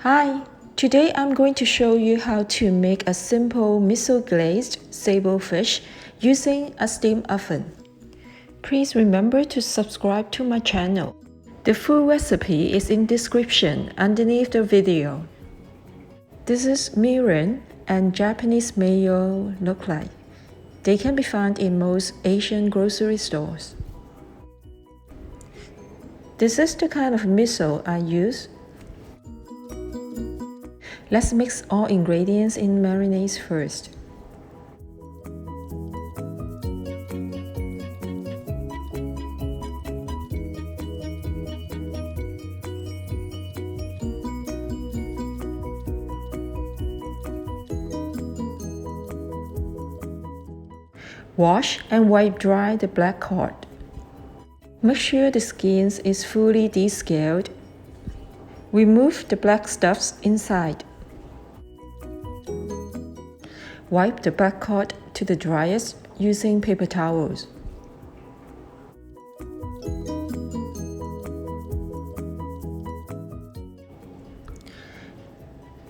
Hi, today I'm going to show you how to make a simple miso glazed sable fish using a steam oven. Please remember to subscribe to my channel. The full recipe is in description underneath the video. This is Mirin and Japanese mayo look like. They can be found in most Asian grocery stores. This is the kind of miso I use. Let's mix all ingredients in Marinates first. Wash and wipe dry the black cod. Make sure the skin is fully descaled. Remove the black stuffs inside. Wipe the black cod to the driest using paper towels.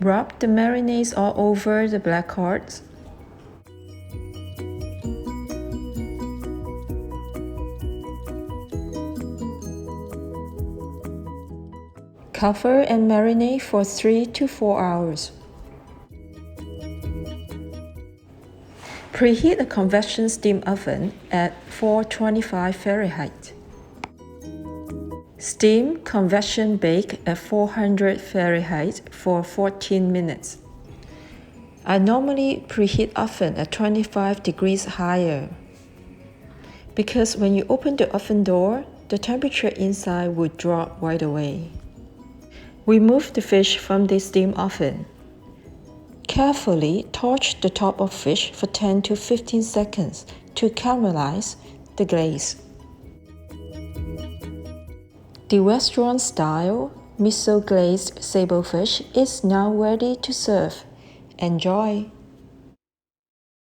Rub the marinades all over the black cards. Cover and marinate for 3 to 4 hours. Preheat a convection steam oven at 425 Fahrenheit. Steam, convection, bake at 400 Fahrenheit for 14 minutes. I normally preheat oven at 25 degrees higher, because when you open the oven door, the temperature inside would drop right away. Remove the fish from the steam oven. Carefully torch the top of fish for 10 to 15 seconds to caramelize the glaze. The restaurant-style miso glazed sable fish is now ready to serve. Enjoy!